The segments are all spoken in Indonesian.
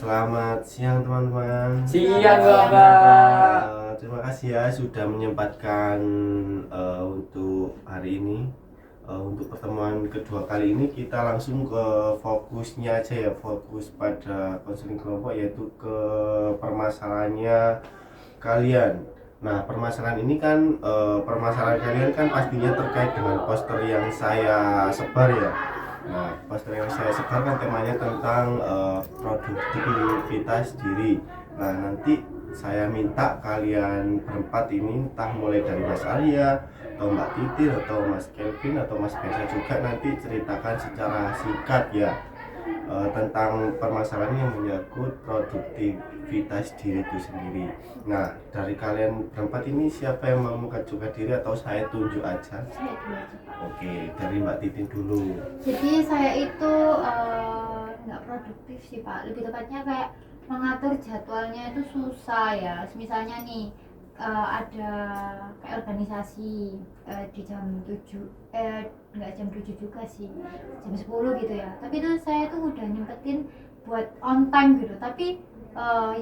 Selamat siang teman-teman. Siang Bapak. Terima kasih ya sudah menyempatkan untuk hari ini. Untuk pertemuan kedua kali ini kita langsung ke fokusnya aja ya, fokus pada konseling kelompok, yaitu ke permasalahannya kalian. Nah, permasalahan ini kan permasalahan kalian kan pastinya terkait dengan poster yang saya sebar ya. Nah, poster yang saya sebar kan temanya tentang produktivitas diri. Nah, nanti saya minta kalian berempat ini, entah mulai dari Mas Arya atau Mbak Titir atau Mas Kelvin atau Mas Bensa juga, nanti ceritakan secara singkat ya tentang permasalahan yang menyangkut produktivitas diri itu sendiri. Nah, dari kalian berempat ini siapa yang mau mengajukan diri atau saya tunjuk aja? Saya dulu aja, Pak. Oke, dari Mbak Titin dulu. Jadi saya itu nggak produktif sih, Pak. Lebih tepatnya kayak mengatur jadwalnya itu susah ya. Misalnya nih ada kayak organisasi di jam 7, nggak jam 7 juga sih, jam 10 gitu ya. Tapi itu saya tuh udah nyempetin buat on time gitu. Tapi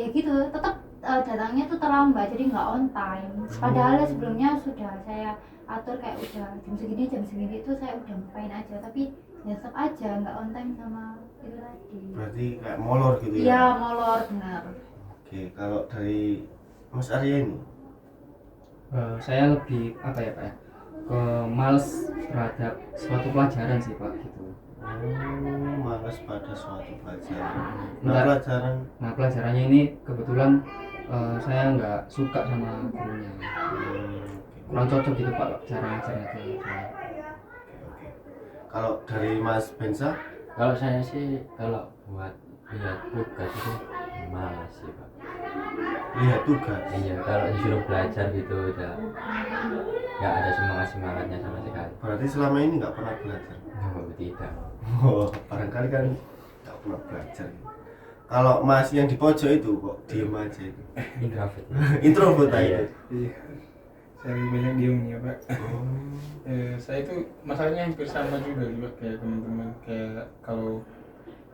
ya gitu, tetap datangnya tuh terlambat, jadi nggak on time. Padahal sebelumnya sudah saya atur kayak udah jam segini itu saya udah ngapain aja, tapi ya tetap aja nggak on time sama itu tadi. Berarti kayak molor gitu ya? Iya, molor benar. Oke, kalau dari Mas Arya ini? Saya lebih apa ya Pak ya, ke males terhadap suatu pelajaran sih Pak gitu. Malas pada suatu pelajaran. Enggak. Pelajaran. Nah pelajarannya ini kebetulan saya nggak suka sama gurunya, kurang cocok gitu Pak cara ngajarnya tuh. Oke. Kalau dari Mas Bensa? Kalau saya sih kalau buat lihat tugas itu malas sih Pak. Lihat tugas. Iya, kalau disuruh belajar gitu udah nggak ada semangatnya sama sekali. Berarti selama ini nggak pernah belajar? Oh, tidak. Oh, barangkali kan nggak pernah belajar. Kalau Mas yang di pojok itu kok diem aja itu? Introvert. Introvert aja. Iya, saya lebih banyak diemnya Pak. Oh. Saya itu masalahnya hampir sama juga gitu Pak, kayak teman-teman. Kayak kalau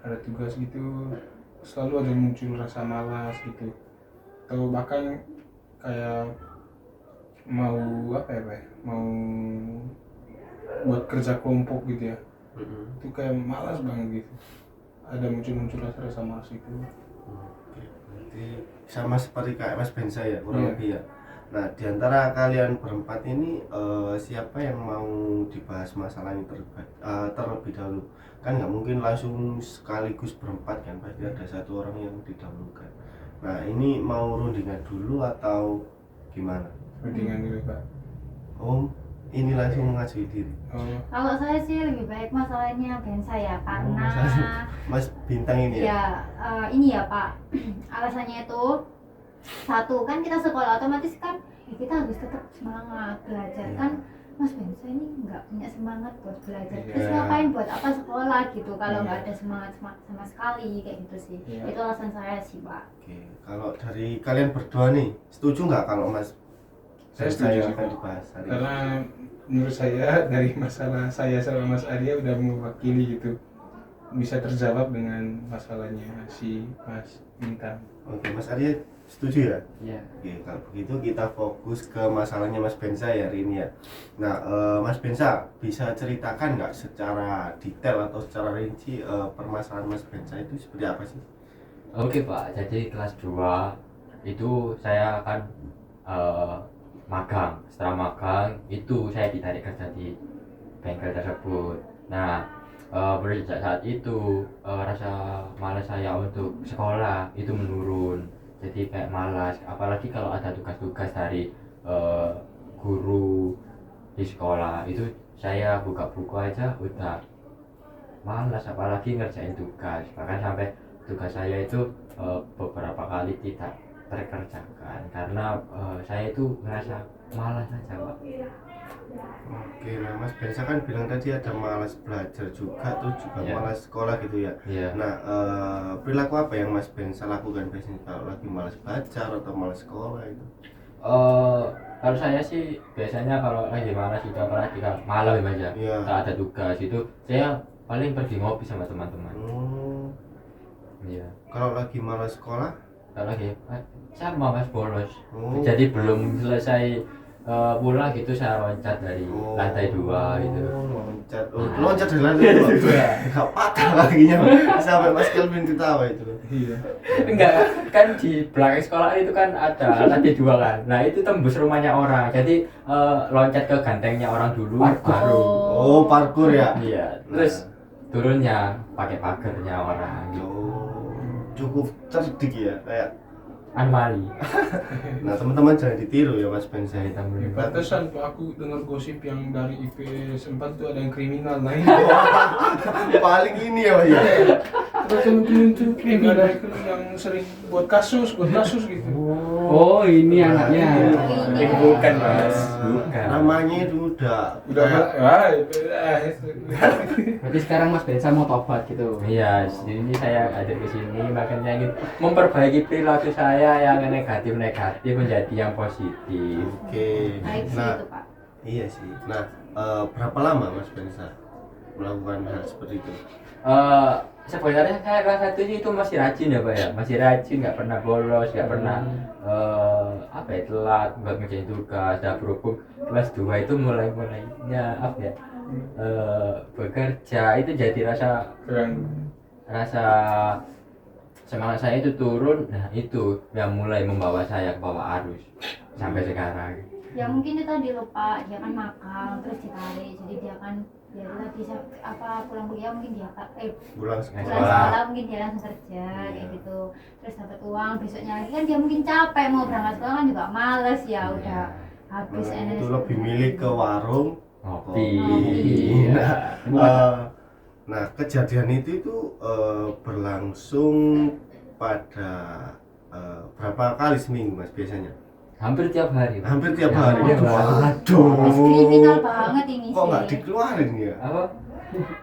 ada tugas gitu selalu ada muncul rasa malas gitu, atau bahkan kayak mau apa ya Pak ya, mau buat kerja kelompok gitu ya, itu kayak malas banget gitu, ada muncul rasa malas itu. Oke, berarti sama seperti kayak Mas Bensa ya, kurang Iya. lebih ya. Nah, diantara kalian berempat ini siapa yang mau dibahas masalahnya terlebih dahulu? Kan nggak mungkin langsung sekaligus berempat kan, pasti ada satu orang yang didahulukan. Nah, ini mau rundingan dulu atau gimana? Rundingan dulu Pak. Oh, ini langsung mengajui diri. Oh, Kalau saya sih lebih baik masalahnya Bensa ya, karena Mas Bintang ini ya? ya ini ya Pak, alasannya itu satu kan kita sekolah otomatis kan ya kita harus tetap semangat belajar kan. Mas Bensa ini nggak punya semangat buat belajar, terus Iya. ngapain buat apa sekolah gitu kalau Iya. nggak ada semangat sama sekali kayak gitu sih. Iya. Itu alasan saya sih Pak. Oke, kalau dari kalian berdua nih, setuju nggak kalau Mas Saya Bensa setuju yang sih, akan Pak. dibahas hari ini? Karena menurut saya dari masalah saya sama Mas Arya udah mewakili gitu, bisa terjawab dengan masalahnya si Mas Bintang. Oke, Mas Arya setuju ya? Iya. Oke, kalau begitu kita fokus ke masalahnya Mas Bensa ya hari ini ya. Nah, Mas Bensa bisa ceritakan nggak secara detail atau secara rinci permasalahan Mas Bensa itu seperti apa sih? Oke Pak, jadi kelas 2 itu saya akan magang. Setelah magang itu saya ditarik kerja di bengkel tersebut. Nah, sejak saat itu rasa malas saya untuk sekolah itu menurun. Jadi kayak malas, apalagi kalau ada tugas-tugas dari guru di sekolah itu saya buka buku aja udah malas, apalagi ngerjain tugas. Bahkan sampai tugas saya itu beberapa kali tidak terkerjakan karena saya itu merasa malas aja Pak. Oke, nah Mas Bensa kan bilang tadi ada malas belajar juga, terus juga Iya. malas sekolah gitu ya. Iya. Nah, perilaku apa yang Mas Bensa lakukan biasanya kalau lagi malas belajar atau malas sekolah itu? Kalau saya sih biasanya kalau lagi malas itu apalagi kalau malam ya Mas ya, Iya. tak ada tugas itu saya paling pergi ngopi sama teman-teman. Oh, Iya. Kalau lagi malas sekolah? Kalau lagi sama mas bolos. Oh. Jadi belum selesai pulang gitu saya loncat dari lantai 2 gitu. Loncat. Loncat dari lantai 2. Enggak patah kakinya. Sampai Mas Kelvin ketawa itu. Iya. Enggak, kan di belakang sekolah itu kan ada lantai 2 kan. Nah, itu tembus rumahnya orang. Jadi loncat ke gantengnya orang dulu baru. Oh, parkur ya? Iya, terus turunnya pakai pagernya orang gitu. Oh, cukup cerdik ya, kayak. Anmali. Nah, teman-teman jangan ditiru ya Mas Ben saya. Pantesan Pak, aku dengar gosip yang dari IPS 4 tuh ada yang kriminal. Nah, Paling ini ya, Mas ya. terus temen-temen tuh ada yang sering buat kasus gitu. Oh, ini anaknya. Bukan mas, bukan. Namanya itu udah Berarti sekarang Mas Bensa mau tobat gitu. Iya, ini saya ada di sini makanya ingin memperbaiki perilaku saya yang negatif menjadi yang positif. Oke. Baik sih Nah, itu Pak. iya sih. Nah, berapa lama Mas Bensa melakukan hal seperti itu? Sebenarnya saya kelas 1 itu masih rajin ya Pak ya, masih rajin, nggak pernah bolos, nggak pernah telat buat ngerjain tugas. Dan berhubung kelas 2 itu mulainya bekerja itu jadi rasa semangat saya itu turun. Nah itu yang mulai membawa saya ke bawah arus sampai sekarang. Ya mungkin itu tadi lupa, dia kan makan terus ditarik, jadi dia kan ya itu tadi pulang kuliah mungkin dia Pulang pulang sekolah. sekolah mungkin dia langsung kerja kayak gitu, terus dapat uang besoknya lagi kan dia mungkin capek mau berangkat sekolah kan juga males ya udah habis Nah, itu lebih milih ke warung Ngopi. Nah, nah, kejadian itu berlangsung pada berapa kali seminggu Mas biasanya? Hampir tiap hari. Pak. Hampir tiap Ya, hari. hampir tiap hari. Mas kriminal banget ini Kok nggak sih. dikeluarin ya? Apa?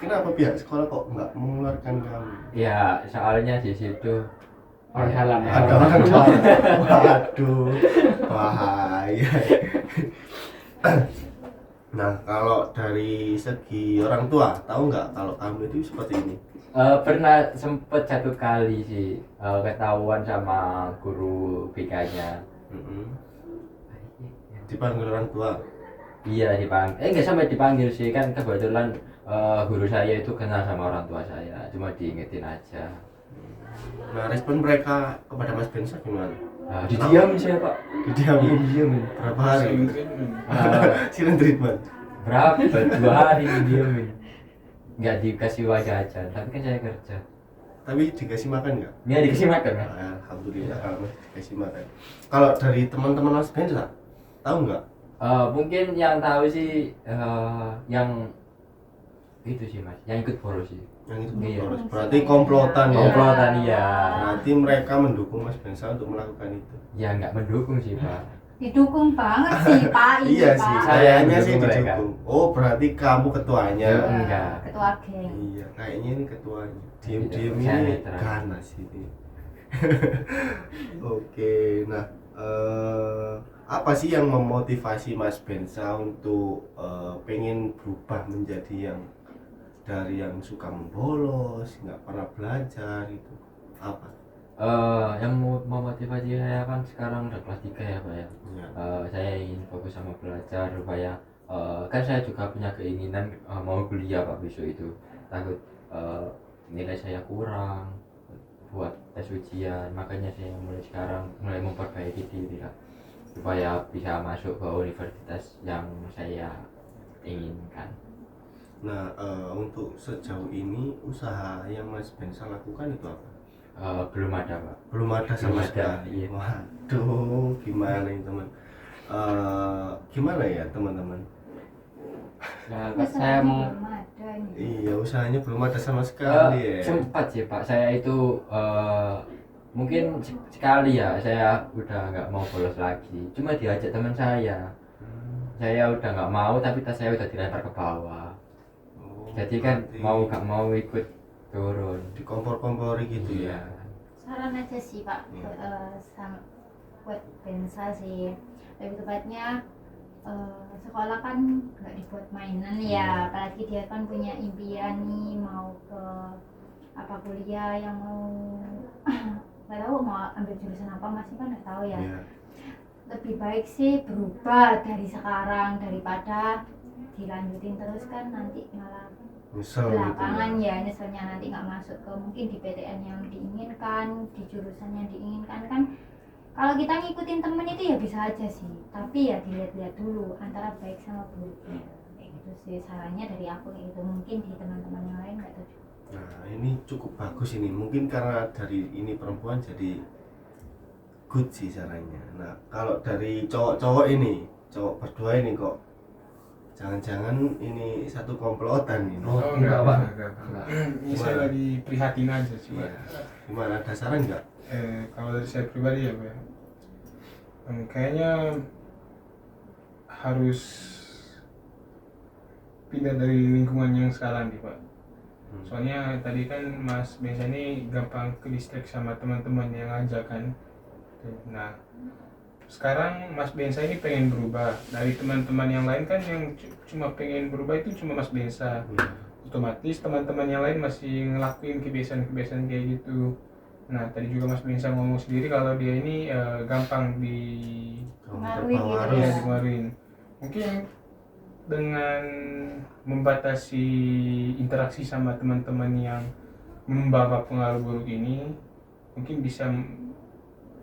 Kenapa pihak sekolah kok nggak mengeluarkan kamu? Ya soalnya di situ Orang dalam ya. Ada orang dalam. Waduh, bahaya. Nah, kalau dari segi orang tua, tahu nggak kalau kamu itu seperti ini? pernah sempet 1 kali sih ketahuan sama guru BK-nya. Dipanggil orang tua. Iya dipanggil, nggak sampai dipanggil sih, kan kebetulan guru saya itu kenal sama orang tua saya, cuma diingetin aja. Nah, respon mereka kepada Mas Bensa gimana? Didiamin saya Pak. Didiamin. Berapa hari? Silent treatment. Berapa? 2 hari didiamin. Nggak dikasih wajah aja, tapi kan saya kerja. Tapi dikasih makan nggak? Nggak dikasih makan kan? Alhamdulillah kalau masih dikasih makan. Kalau dari teman-teman Mas Bensa, tahu nggak? Mungkin yang tahu sih yang itu sih mas, yang ikut bolos sih. Yang itu Iya. bolos. Berarti komplotan ya? Komplotan iya. Berarti mereka mendukung Mas Bensa untuk melakukan itu. Ya nggak mendukung sih pak. Didukung banget sih Pak ini Iya Pak. sih, Saya kayaknya sih mendukung mereka. didukung. Oh, berarti kamu ketuanya. Ya, enggak. Ketua geng. Iya, kayaknya ini ketuanya. Diam-diam Saya ini netral. ganas ini. Oke, nah apa sih yang memotivasi Mas Bensa untuk pengen berubah menjadi yang dari yang suka membolos, nggak pernah belajar itu apa? Yang memotivasi saya kan sekarang udah kelas 3 ya pak ya. Ya. Saya ingin fokus sama belajar supaya kan saya juga punya keinginan mau kuliah pak besok itu. Takut nilai saya kurang buat tes ujian, makanya saya mulai sekarang mulai memperbaiki diri lah supaya bisa masuk ke universitas yang saya inginkan. Nah, untuk sejauh ini usaha yang Mas Bensa lakukan itu apa? Belum ada pak. Belum ada sama Belum ada, sekali. iya. Waduh, gimana ini teman? Gimana ya teman-teman? Nah, Usahanya saya mau belum ada ini. Iya, usahanya belum ada sama sekali ya. Sempat sih pak, saya itu mungkin sekali ya saya udah nggak mau bolos lagi, cuma diajak teman saya udah nggak mau tapi tas saya udah dilempar ke bawah. Oh, Jadi kan berarti mau nggak mau ikut turun. dikompor-kompori gitu ya. Saran aja sih Pak Iya. buat Bensa sih, lebih tepatnya sekolah kan nggak dibuat mainan ya, apalagi dia kan punya impian nih mau ke apa kuliah, yang mau nggak tahu mau ambil jurusan apa masih kan nggak tahu ya. Iya. Lebih baik sih berubah dari sekarang daripada dilanjutin terus kan nanti malah Nyesel gitu belakangan ya nyeselnya nanti nggak masuk ke mungkin di PTN yang diinginkan, di jurusan yang diinginkan kan. Kalau kita ngikutin temen itu ya bisa aja sih, tapi ya dilihat-lihat dulu antara baik sama buruknya kayak gitu sih sarannya dari aku kayak gitu. Mungkin di teman-teman yang lain nggak tahu juga. Nah ini cukup bagus ini, mungkin karena dari ini perempuan jadi good sih caranya. Nah kalau dari cowok-cowok ini, cowok berdua ini kok jangan-jangan ini satu komplotan ini. Oh, enggak, Pak. enggak. Ini saya lagi prihatin aja sih, Pak. Iya. Gimana, ada saran nggak? Kalau dari saya pribadi ya, Pak, kayaknya harus pindah dari lingkungan yang sekarang nih, Pak. Soalnya tadi kan Mas Bensa ini gampang ke distrik sama teman-teman yang ngajak kan. Nah, sekarang Mas Bensa ini pengen berubah. Dari teman-teman yang lain kan yang cuma pengen berubah itu cuma Mas Bensa. Otomatis teman-teman yang lain masih ngelakuin kebiasaan-kebiasaan kayak gitu. Nah, tadi juga Mas Bensa ngomong sendiri kalau dia ini gampang Pengaruhi gitu Terpengaruh. ya. dipengaruhin. Mungkin dengan membatasi interaksi sama teman-teman yang membawa pengaruh buruk ini mungkin bisa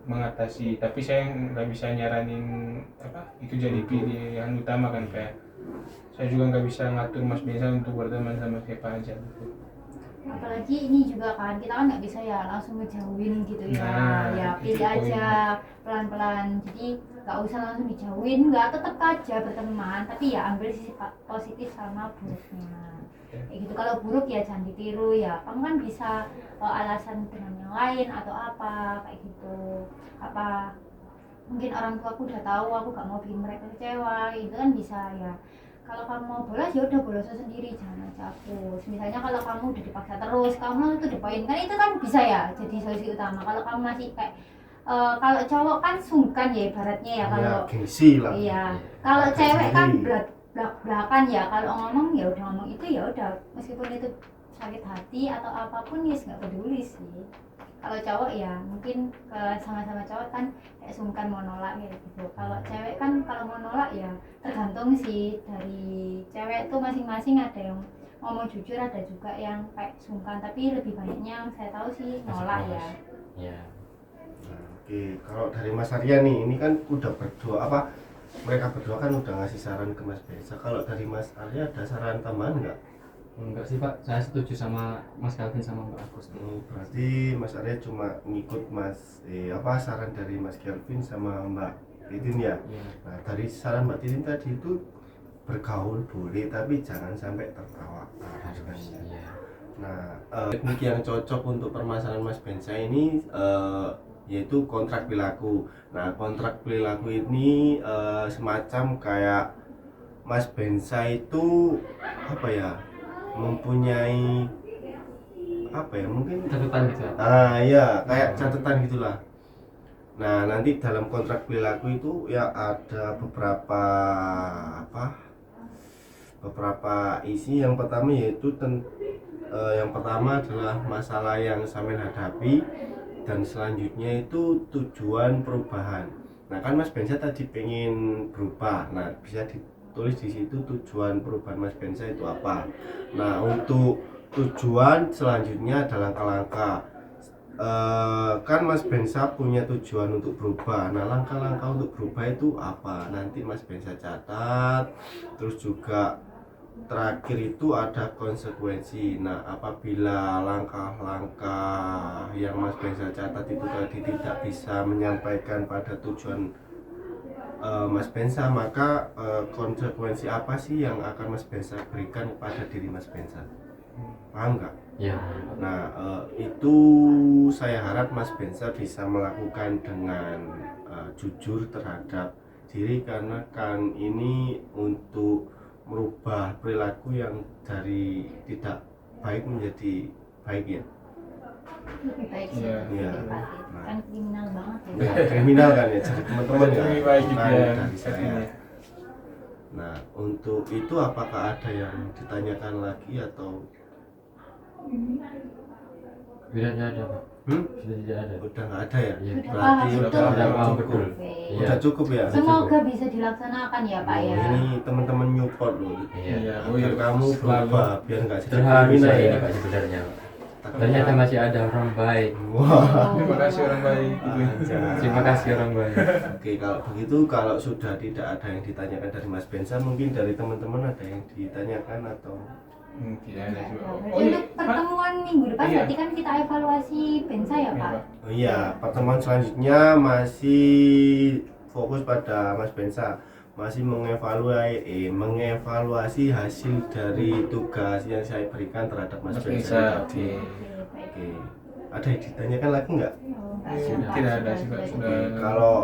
mengatasi, tapi saya nggak bisa nyaranin apa itu jadi pilihan utama kan, kayak saya juga nggak bisa ngatur Mas Bensa untuk berteman sama siapa aja gitu. Apalagi ini juga kan kita kan nggak bisa ya langsung ngejauhin gitu ya. Nah, Ya itu pilih aja pelan-pelan, jadi nggak usah langsung dijauhin, nggak, tetap aja berteman tapi ya ambil sisi positif sama buruknya kayak gitu. Kalau buruk ya jangan ditiru ya, kamu kan bisa alasan dengan yang lain atau apa kayak gitu. Apa mungkin orang tua aku udah tahu aku gak mau bikin mereka kecewa, itu kan bisa ya. Kalau kamu mau bolos ya udah bolos sendiri, jangan aja aku. Misalnya kalau kamu udah dipaksa terus, kamu tuh dipoin kan, itu kan bisa ya jadi solusi utama. Kalau kamu masih kayak kalau cowok kan sungkan ya ibaratnya ya, kalau Ya, gengsi lah. iya, kalau Agak cewek kan sendiri. belak-belakan ya, kalau ngomong ya udah ngomong itu ya udah, meskipun itu sakit hati atau apapun ya nggak peduli sih. Kalau cowok ya mungkin sama-sama cowok kan kayak sungkan mau nolak gitu. Kalau cewek kan kalau mau nolak ya tergantung sih dari cewek tuh masing-masing, ada yang ngomong jujur, ada juga yang kayak sungkan, tapi lebih banyaknya yang saya tahu sih nolak ya. Ya. Nah, oke, kalau dari Mas Arya nih, ini kan udah berdua apa? Mereka berdua kan udah ngasih saran ke Mas Bensa. Kalau dari Mas Arya ada saran tambahan nggak? Enggak sih Pak, saya setuju sama Mas Calvin sama Mbak Agus. Berarti Mas Arya cuma ngikut saran dari Mas Kelvin sama Mbak Titin ya. Iya. Nah, dari saran Mbak Titin tadi itu bergaul boleh tapi jangan sampai tertawa. Harus. Iya. Nah, teknik yang cocok untuk permasalahan Mas Bensa ini yaitu kontrak perilaku. Nah, kontrak perilaku ini semacam kayak Mas Bensa itu apa ya, mempunyai apa ya, mungkin Catatan gitu ya. ya kayak catatan gitulah. Nah, nanti dalam kontrak perilaku itu ya ada beberapa isi. Yang pertama yaitu yang pertama adalah masalah yang sampean hadapi, dan selanjutnya itu tujuan perubahan. Nah, kan Mas Bensa tadi pengen berubah. Nah, bisa ditulis di situ tujuan perubahan Mas Bensa itu apa. Nah, untuk tujuan selanjutnya ada langkah-langkah. Kan Mas Bensa punya tujuan untuk berubah. Nah, langkah-langkah untuk berubah itu apa? Nanti Mas Bensa catat. Terus juga terakhir itu ada konsekuensi. Nah, apabila langkah-langkah yang Mas Bensa catat itu tadi tidak bisa menyampaikan pada tujuan Mas Bensa, maka konsekuensi apa sih yang akan Mas Bensa berikan kepada diri Mas Bensa? Paham nggak? Ya. Nah, itu saya harap Mas Bensa bisa melakukan dengan jujur terhadap diri, karena kan ini untuk merubah perilaku yang dari tidak baik menjadi baik ya. Lebih baik sih Iya. Iya. Nah. Kan kriminal banget ya. Ya, kriminal kan ya, jadi teman-teman ya. Lebih baik gitu Nah, ya dari saya. artinya. Nah, untuk itu apakah ada yang ditanyakan lagi atau Sudah tidak ada, Pak. Hmm? Sudah tidak ada. Udah nggak ada ya? Iya. Sudah Berarti paham udah betul. paham cukup. betul. Oke. Iya. Udah cukup ya? Semoga bisa dilaksanakan ya Pak ya. Ini teman-teman Newport loh. Iya. Oh iya, Biar kamu selalu. berubah, biar nggak jadi Terharu kriminal saya ya. ini Pak sebenarnya. Ternyata masih ada orang baik. Wah. Terima kasih orang baik gitu. Anjay. Terima kasih orang baik. Oke, kalau begitu kalau sudah tidak ada yang ditanyakan dari Mas Bensa, mungkin dari teman-teman ada yang ditanyakan atau Tidak ada juga. Berarti Oh iya, untuk pertemuan minggu depan Iya. berarti kan kita evaluasi Bensa ya Iya, Pak. Pak. Oh iya, pertemuan selanjutnya masih fokus pada Mas Bensa, masih mengevaluasi hasil dari tugas yang saya berikan terhadap Mas Mas Bensa Bensa, tadi. oke. Oke, ada yang ditanyakan lagi nggak? Oh, enggak Sudah, ada, Pak. tidak ada sih, Pak. Sudah. Oke, kalau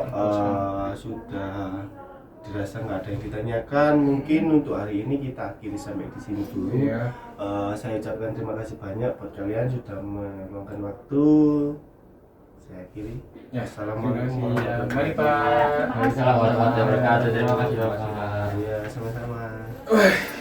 sudah dirasa nggak ada yang ditanyakan, mungkin untuk hari ini kita akhiri sampai di sini dulu. Iya. Saya ucapkan terima kasih banyak buat kalian sudah meluangkan waktu. Saya akhiri. Ya, Assalamualaikum terima kasih. Ya, warahmatullahi mari Pak. wabarakatuh. Waalaikumsalam warahmatullahi wabarakatuh. Terima kasih Bapak. Ya, sama-sama.